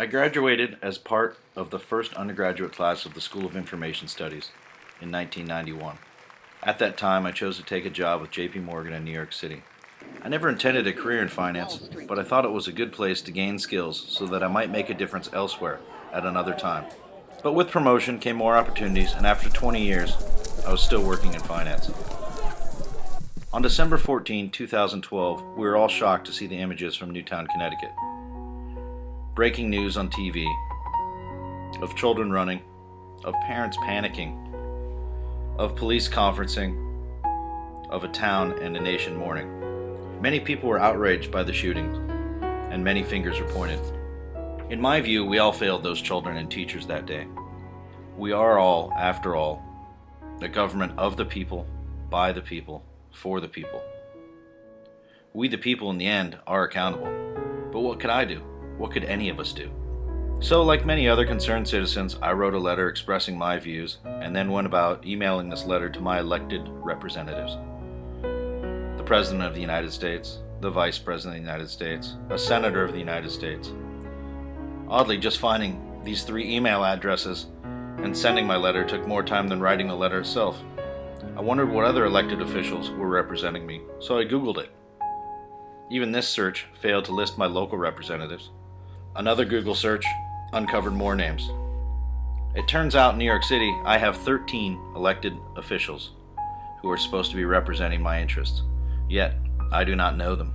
I graduated as part of the first undergraduate class of the School of Information Studies in 1991. At that time, I chose to take a job with J.P. Morgan in New York City. I never intended a career in finance, but I thought it was a good place to gain skills so that I might make a difference elsewhere at another time. But with promotion came more opportunities, and after 20 years, I was still working in finance. On December 14, 2012, we were all shocked to see the images from Newtown, Connecticut. Breaking news on TV of children running, of parents panicking, of police conferencing, of a town and a nation mourning. Many people were outraged by the shootings, and many fingers were pointed. In my view, we all failed those children and teachers that day. We are all, after all, the government of the people, by the people, for the people. We the people in the end are accountable. But what could I do? What could any of us do? So, like many other concerned citizens, I wrote a letter expressing my views and then went about emailing this letter to my elected representatives. The President of the United States, the Vice President of the United States, a Senator of the United States. Oddly, just finding these 3 email addresses and sending my letter took more time than writing the letter itself. I wondered what other elected officials were representing me, so I Googled it. Even this search failed to list my local representatives. Another Google search uncovered more names. It turns out in New York City, I have 13 elected officials who are supposed to be representing my interests. Yet, I do not know them.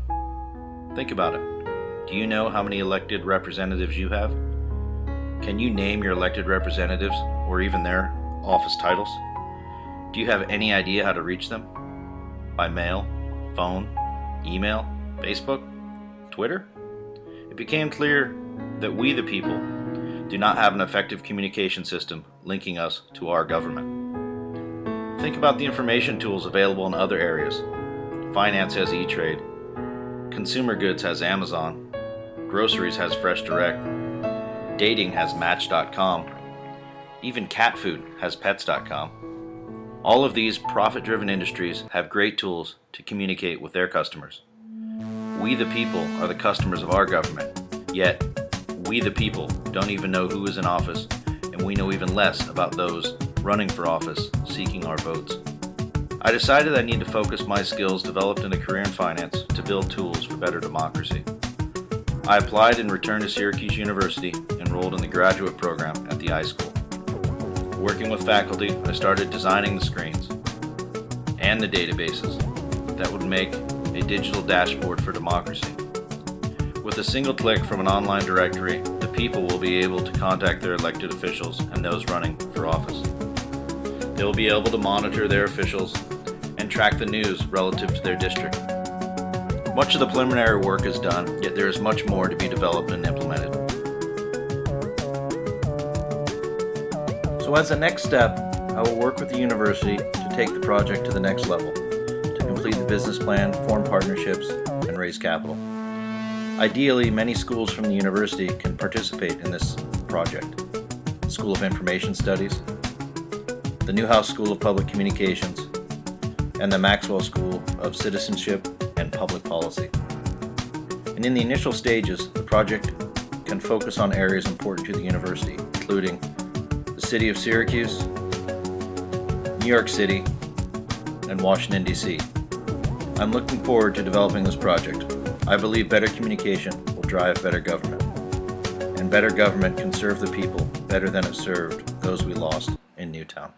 Think about it. Do you know how many elected representatives you have? Can you name your elected representatives or even their office titles? Do you have any idea how to reach them? By mail, phone, email, Facebook, Twitter? It became clear that we the people do not have an effective communication system linking us to our government. Think about the information tools available in other areas. Finance has E-Trade. Consumer goods has Amazon. Groceries has Fresh Direct. Dating has Match.com. Even cat food has Pets.com. All of these profit-driven industries have great tools to communicate with their customers. We the people are the customers of our government, yet we the people don't even know who is in office, and we know even less about those running for office seeking our votes. I decided I need to focus my skills developed in a career in finance to build tools for better democracy. I applied and returned to Syracuse University, enrolled in the graduate program at the iSchool. Working with faculty, I started designing the screens and the databases that would make a digital dashboard for democracy. With a single click from an online directory, the people will be able to contact their elected officials and those running for office. They will be able to monitor their officials and track the news relative to their district. Much of the preliminary work is done, yet there is much more to be developed and implemented. So as a next step, I will work with the university to take the project to the next level, to complete the business plan, form partnerships, and raise capital. Ideally, many schools from the university can participate in this project. The School of Information Studies, the Newhouse School of Public Communications, and the Maxwell School of Citizenship and Public Policy. And in the initial stages, the project can focus on areas important to the university, including the city of Syracuse, New York City, and Washington, D.C. I'm looking forward to developing this project. I believe better communication will drive better government, and better government can serve the people better than it served those we lost in Newtown.